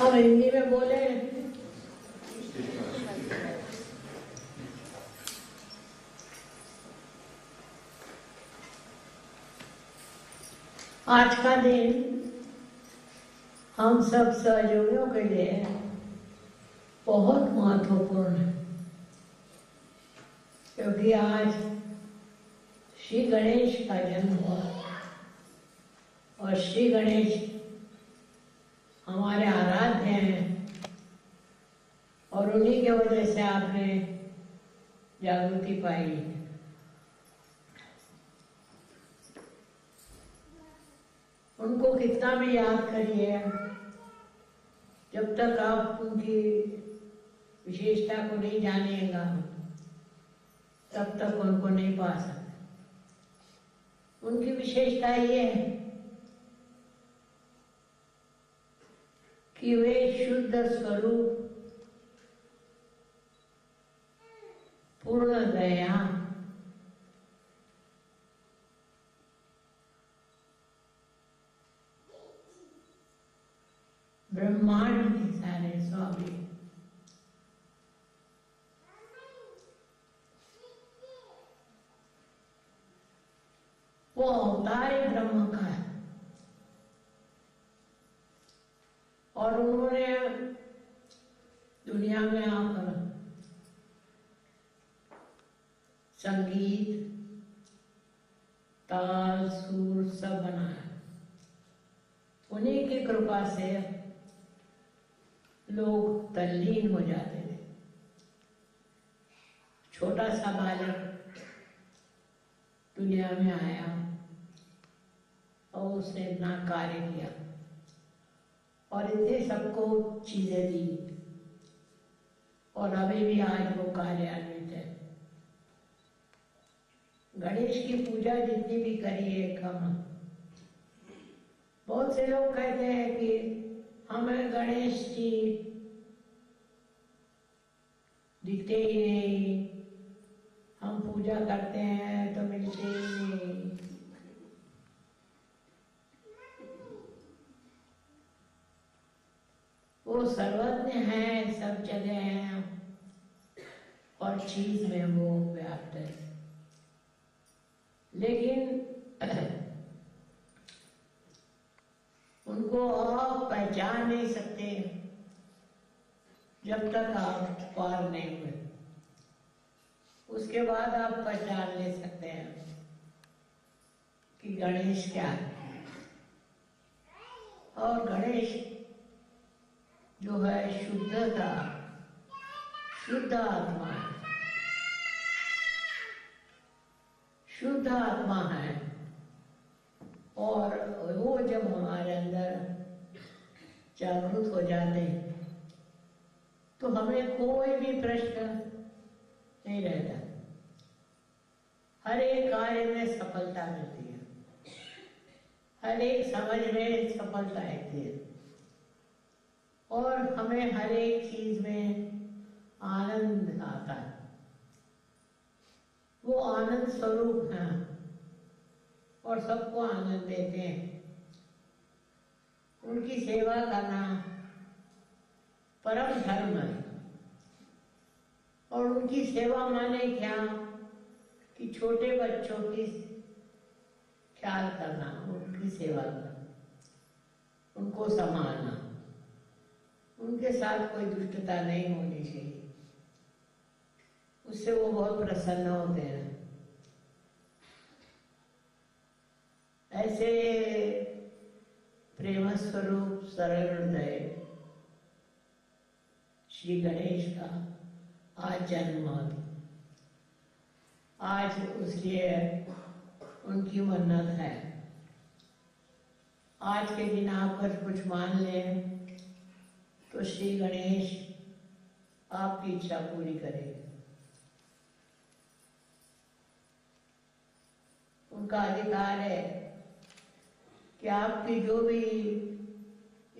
सब हिंदी में बोले। आज का दिन हम सब सहयोगियों के लिए बहुत महत्वपूर्ण है, क्योंकि आज श्री गणेश का जन्म हुआ और श्री गणेश हमारे आराध्य हैं और उन्हीं के वजह से आपने जागृति पाई। उनको कितना भी याद करिए, जब तक आप उनकी विशेषता को नहीं जानिएगा तब तक उनको नहीं पा सकते। उनकी विशेषता ये है कि वे शुद्ध स्वरूप, पूर्ण दया, ब्रह्मांड के सारे स्वामी, वो अवतार ब्रह्म का है और उन्होंने दुनिया में आकर संगीत, ताल, सुर सब बनाया। उन्हीं की कृपा से लोग तल्लीन हो जाते थे। छोटा सा बालक दुनिया में आया और उसने इतना कार्य किया और इतने सबको चीजें दी और अभी भी आज वो कार्यान्वित है। गणेश की पूजा जितनी भी करिए कम। बहुत से लोग कहते हैं कि हमें गणेश जी दिखते ही नहीं, हम पूजा करते हैं तो मिलते ही नहीं। वो सर्वज्ञ है, सब जगह है और चीज में वो व्याप्त है, लेकिन उनको आप पहचान नहीं सकते जब तक आप पार नहीं हुए। उसके बाद आप पहचान ले सकते हैं कि गणेश क्या है। और गणेश जो है शुद्धता, शुद्ध आत्मा है, शुद्ध आत्मा है। और वो जब हमारे अंदर जागृत हो जाते हैं तो हमें कोई भी प्रश्न नहीं रहता। हर एक कार्य में सफलता मिलती है, हर एक समझ में सफलता आती है और हमें हर एक चीज में आनंद आता है। वो आनंद स्वरूप है और सबको आनंद देते हैं। उनकी सेवा करना परम धर्म है। और उनकी सेवा माने क्या कि छोटे बच्चों की ख्याल करना, उनकी सेवा करना, उनको संभालना, उनके साथ कोई दुष्टता नहीं होनी चाहिए। उससे वो बहुत प्रसन्न होते हैं। ऐसे प्रेम स्वरूप सरल हृदय श्री गणेश का आज जन्म हुआ। आज उसलिए उनकी मन्नत है। आज के दिन आप अगर कुछ मान लें तो श्री गणेश आपकी इच्छा पूरी करेंगे। उनका अधिकार है कि आपकी जो भी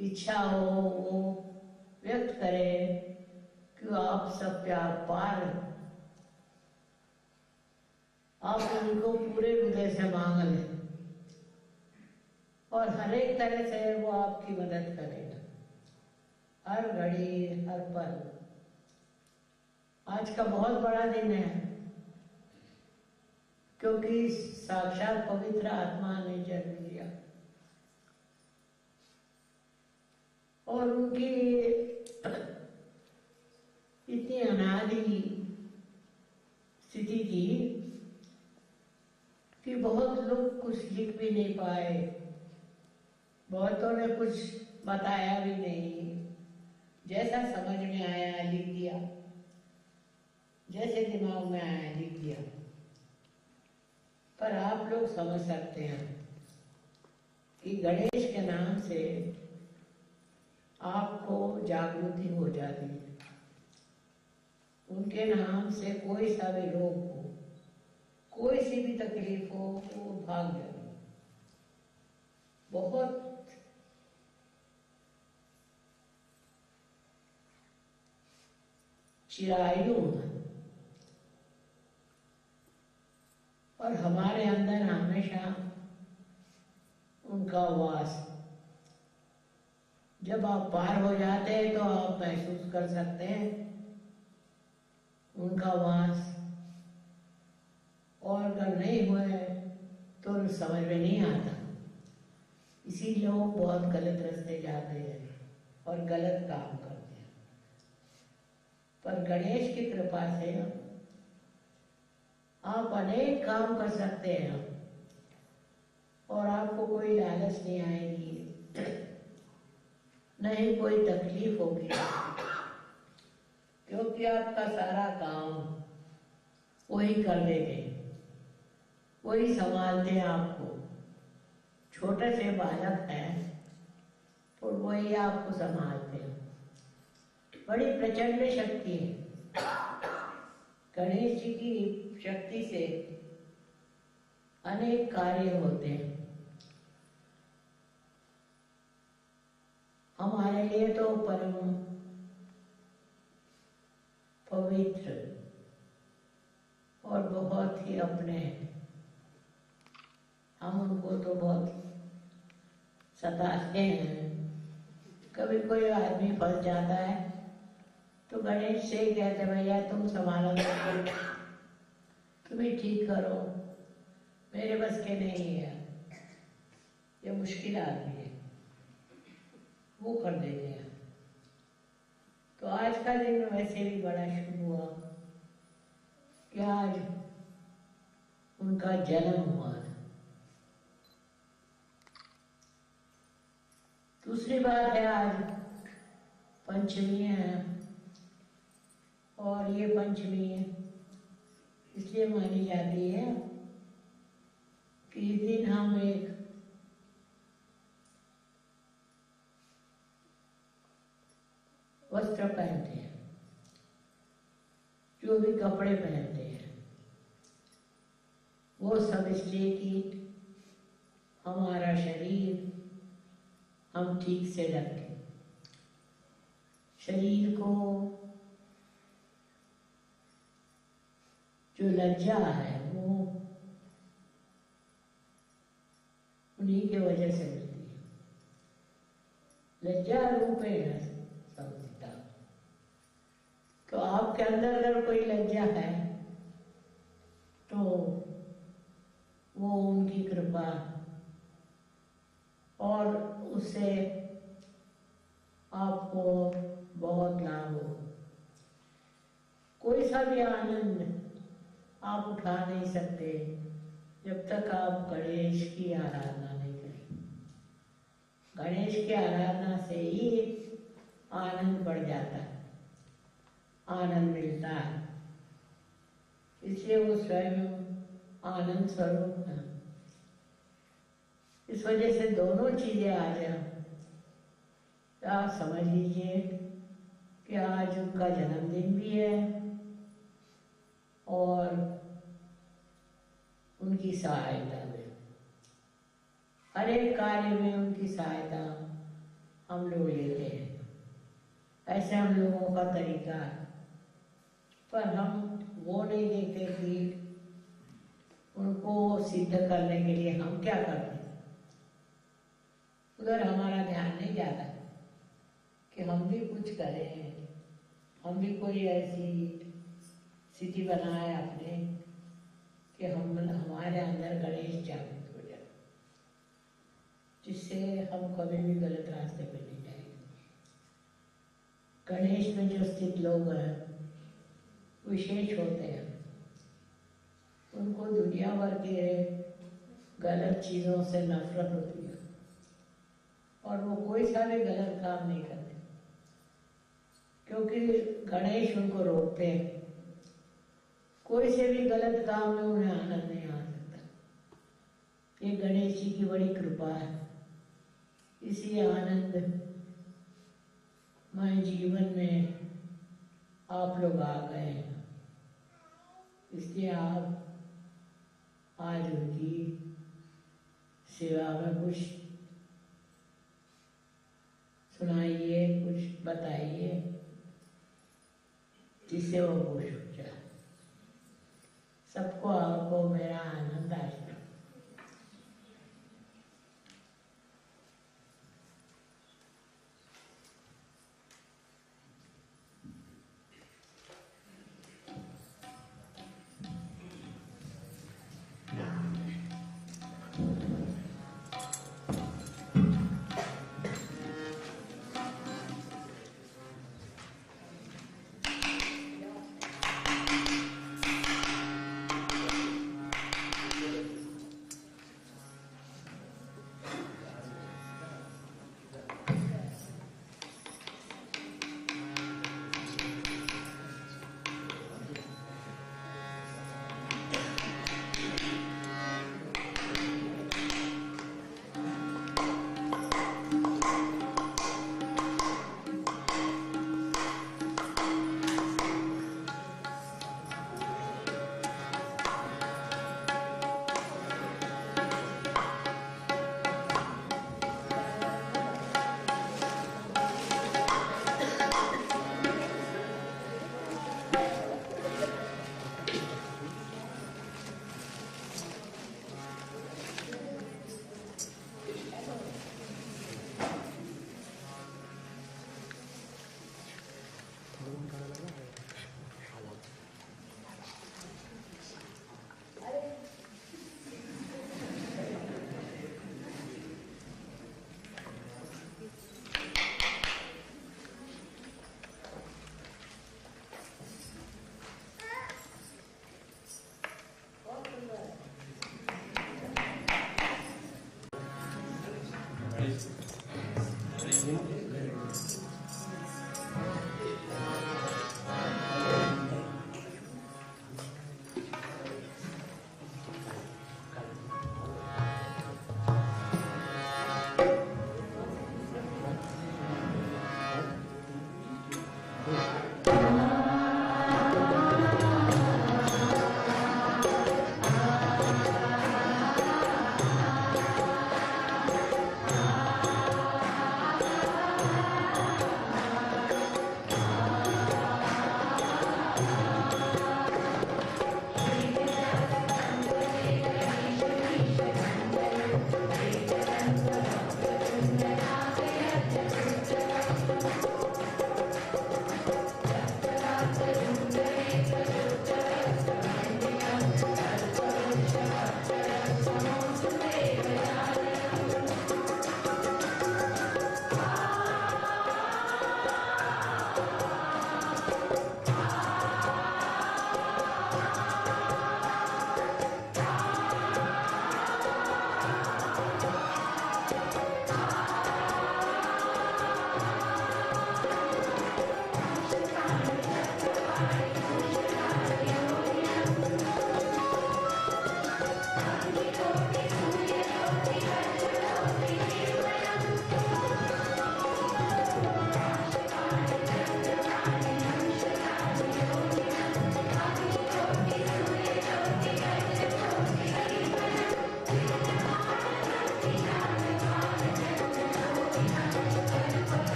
इच्छा हो वो व्यक्त करें कि आप सब प्यार पार। आप उनको पूरे हृदय से मांग लें और हर एक तरह से वो आपकी मदद करेगा। हर घड़ी हर पल। आज का बहुत बड़ा दिन है, क्योंकि साक्षात पवित्र आत्मा ने जन्म लिया और उनकी इतनी अनादि स्थिति थी कि बहुत लोग कुछ लिख भी नहीं पाए, बहुतों ने कुछ बताया भी नहीं, जैसा समझ में आया लिख दिया, जैसे दिमाग में आया लिख दिया। पर आप लोग समझ सकते हैं कि गणेश के नाम से आपको जागृति हो जाती है। उनके नाम से कोई सा भी रोग हो, कोई सी भी तकलीफ हो, वो भाग जाए। बहुत चिरायु है और हमारे अंदर हमेशा उनका वास। जब आप पार हो जाते हैं तो आप महसूस कर सकते हैं उनका वास, और अगर नहीं हुए तो समझ में नहीं आता। इसीलिए लोग बहुत गलत रास्ते जाते हैं और गलत काम करते हैं। पर गणेश की कृपा से आप अनेक काम कर सकते हैं और आपको कोई लालच नहीं आएगी, नहीं कोई तकलीफ होगी, क्योंकि आपका सारा काम वही कर देते, वही संभालते हैं आपको। छोटे से बालक हैं तो वही आपको संभालते हैं। बड़ी प्रचंड शक्ति है। गणेश जी की शक्ति से अनेक कार्य होते हैं। हमारे लिए तो परम पवित्र और बहुत ही अपने, हम उनको तो बहुत सताते हैं। कभी कोई आदमी फंस जाता है तो गणेश से ही कहते भैया तुम संभालो, तुम ही ठीक करो, मेरे बस के नहीं है, ये मुश्किल आदमी है, वो कर देते हैं। तो आज का दिन वैसे भी बड़ा शुभ हुआ कि आज उनका जन्म हुआ। दूसरी बात है आज पंचमी है, और ये पंचमी इसलिए मानी जाती है कि इस दिन हम एक वस्त्र पहनते हैं, जो भी कपड़े पहनते हैं वो सब इसलिए कि हमारा शरीर हम ठीक से रखें। शरीर को जो लज्जा है वो उन्हीं के वजह से मिलती है। लज्जा रूपेण संस्थिता। तो आपके अंदर अगर कोई लज्जा है तो वो उनकी कृपा, और उससे आपको बहुत लाभ हो। कोई सा भी आनंद आप उठा नहीं सकते जब तक आप गणेश की आराधना नहीं करें। गणेश की आराधना से ही आनंद बढ़ जाता है, आनंद मिलता है। इसलिए वो स्वयं आनंद स्वरूप है। इस वजह से दोनों चीजें आ जाए तो आप समझ लीजिए कि आज उनका जन्मदिन भी है और उनकी सहायता में, हर एक कार्य में उनकी सहायता हम लोग लेते हैं। ऐसे हम लोगों का तरीका है, पर हम वो नहीं देखते कि उनको सिद्ध करने के लिए हम क्या करते हैं। उधर हमारा ध्यान नहीं जाता कि कि हम भी कुछ करें, हम भी कोई ऐसी स्थिति बनाए अपने कि हमारे अंदर गणेश जागृत हो जाए, जिससे हम कभी भी गलत रास्ते पे नहीं जाएंगे। गणेश में जो स्थित लोग हैं विशेष होते हैं, उनको दुनिया भर के गलत चीज़ों से नफरत होती है और वो कोई सा भी गलत काम नहीं करते, क्योंकि गणेश उनको रोकते हैं। कोई से भी गलत काम में उन्हें आनंद नहीं आ सकता। ये गणेश जी की बड़ी कृपा है, इसी आनंद मय जीवन में आप लोग आ गए हैं, इसलिए आप आज उनकी सेवा में कुछ सुनाइए, कुछ बताइए, जिससे वो खुश हो जाए। सबको आपको मेरा आनंद आशीर्वाद।